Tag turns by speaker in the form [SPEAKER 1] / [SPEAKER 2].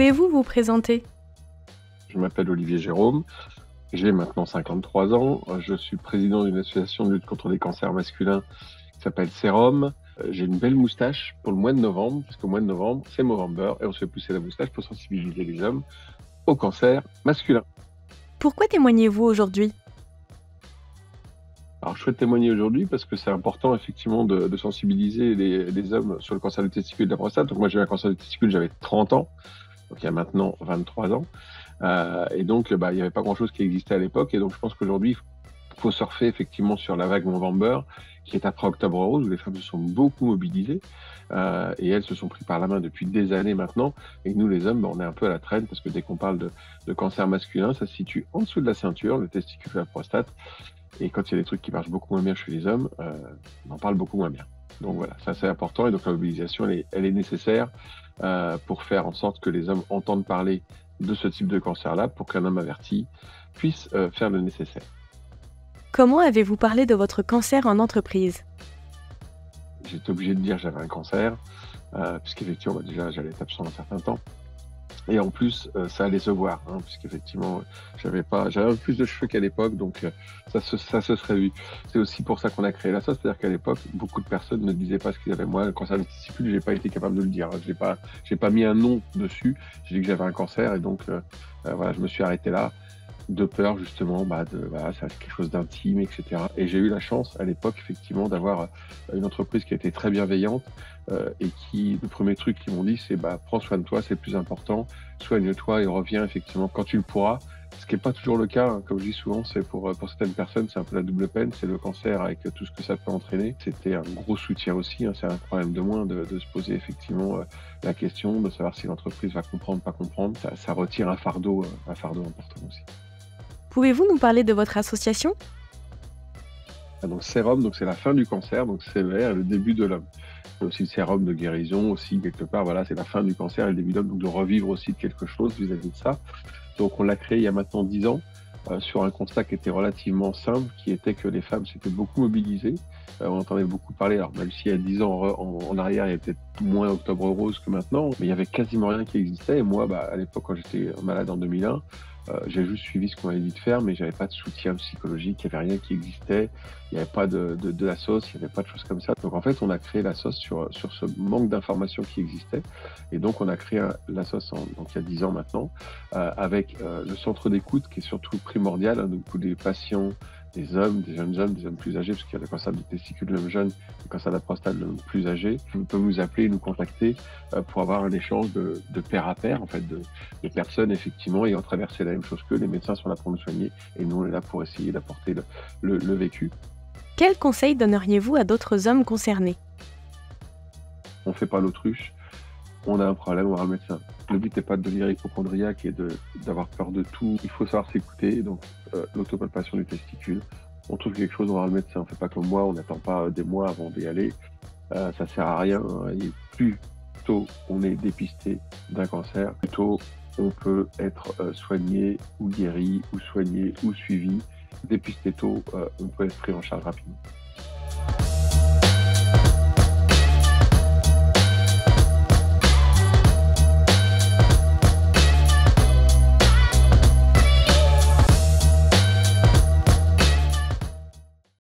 [SPEAKER 1] Pouvez-vous vous présenter?
[SPEAKER 2] Je m'appelle Olivier Jérôme, j'ai maintenant 53 ans, je suis président d'une association de lutte contre les cancers masculins qui s'appelle Sérum. J'ai une belle moustache pour le mois de novembre, parce qu'au mois de novembre, c'est Movember, et on se fait pousser la moustache pour sensibiliser les hommes au cancer masculin.
[SPEAKER 1] Pourquoi témoignez-vous aujourd'hui?
[SPEAKER 2] Alors, je souhaite témoigner aujourd'hui parce que c'est important, effectivement, de sensibiliser les hommes sur le cancer du testicule et de la prostate. Donc, moi, j'ai eu un cancer du testicule, j'avais 30 ans, donc il y a maintenant 23 ans. Et donc, il n'y avait pas grand-chose qui existait à l'époque. Et donc, je pense qu'aujourd'hui, il faut surfer effectivement sur la vague Movember, qui est après Octobre Rose, où les femmes se sont beaucoup mobilisées. Et elles se sont pris par la main depuis des années maintenant. Et nous, les hommes, on est un peu à la traîne, parce que dès qu'on parle de cancer masculin, ça se situe en dessous de la ceinture, le testicule et la prostate. Et quand il y a des trucs qui marchent beaucoup moins bien chez les hommes, on en parle beaucoup moins bien. Donc voilà, ça c'est important. Et donc la mobilisation, elle est nécessaire pour faire en sorte que les hommes entendent parler de ce type de cancer-là, pour qu'un homme averti puisse faire le nécessaire.
[SPEAKER 1] Comment avez-vous parlé de votre cancer en entreprise?
[SPEAKER 2] J'étais obligé de dire que j'avais un cancer, puisqu'effectivement, déjà, j'allais être absent un certain temps. Et en plus, ça allait se voir, puisqu'effectivement, j'avais un peu plus de cheveux qu'à l'époque, donc ça se serait vu. C'est aussi pour ça qu'on a créé l'ASSO, c'est-à-dire qu'à l'époque, beaucoup de personnes ne disaient pas ce qu'ils avaient. Moi, le cancer des testicules, j'ai pas été capable de le dire. J'ai pas mis un nom dessus. J'ai dit que j'avais un cancer, et donc voilà, je me suis arrêté là, de peur justement, voilà, c'est quelque chose d'intime, etc. Et j'ai eu la chance à l'époque, effectivement, d'avoir une entreprise qui a été très bienveillante et qui, le premier truc qu'ils m'ont dit, c'est prends soin de toi, c'est le plus important, soigne-toi et reviens effectivement quand tu le pourras. Ce qui n'est pas toujours le cas, comme je dis souvent, c'est pour certaines personnes, c'est un peu la double peine, c'est le cancer avec tout ce que ça peut entraîner. C'était un gros soutien aussi, c'est un problème de moins de se poser effectivement la question, de savoir si l'entreprise va comprendre, pas comprendre. Ça retire un fardeau important aussi.
[SPEAKER 1] Pouvez-vous nous parler de votre association?
[SPEAKER 2] Donc sérum, donc c'est la fin du cancer, donc CER, le début de l'homme. C'est aussi le sérum de guérison aussi, quelque part, voilà, c'est la fin du cancer et le début de l'homme, donc de revivre aussi de quelque chose vis-à-vis de ça. Donc on l'a créé il y a maintenant 10 ans, sur un constat qui était relativement simple, qui était que les femmes s'étaient beaucoup mobilisées. On entendait beaucoup parler, alors même s'il y a 10 ans en arrière, il y avait peut-être moins Octobre Rose que maintenant, mais il y avait quasiment rien qui existait. Et moi, à l'époque, quand j'étais malade en 2001, j'ai juste suivi ce qu'on m'avait dit de faire, mais j'avais pas de soutien psychologique, il n'y avait rien qui existait, il n'y avait pas de la sauce, il n'y avait pas de choses comme ça. Donc en fait, on a créé la sauce sur ce manque d'informations qui existait. Et donc on a créé la sauce donc il y a 10 ans maintenant, avec le centre d'écoute qui est surtout primordial, donc pour des patients, des hommes, des jeunes hommes, des hommes plus âgés, parce qu'il y a le cancer du testicule de l'homme jeune, le cancer de la prostate de l'homme plus âgé. Vous pouvez nous appeler, nous contacter pour avoir un échange de pair à pair, en fait, de personnes effectivement ayant traversé la même chose qu'eux. Les médecins sont là pour nous soigner et nous on est là pour essayer d'apporter le vécu.
[SPEAKER 1] Quels conseils donneriez-vous à d'autres hommes concernés?
[SPEAKER 2] On ne fait pas l'autruche, on a un problème, on va voir le médecin. Le but n'est pas de devenir hypochondriaque et d'avoir peur de tout. Il faut savoir s'écouter. Donc, l'autopalpation du testicule, on trouve quelque chose, on va voir le médecin. On ne fait pas comme moi, on n'attend pas des mois avant d'y aller. Ça ne sert à rien. Et plus tôt on est dépisté d'un cancer, plus tôt on peut être soigné ou guéri, ou soigné ou suivi. Dépisté tôt, on peut être pris en charge rapidement.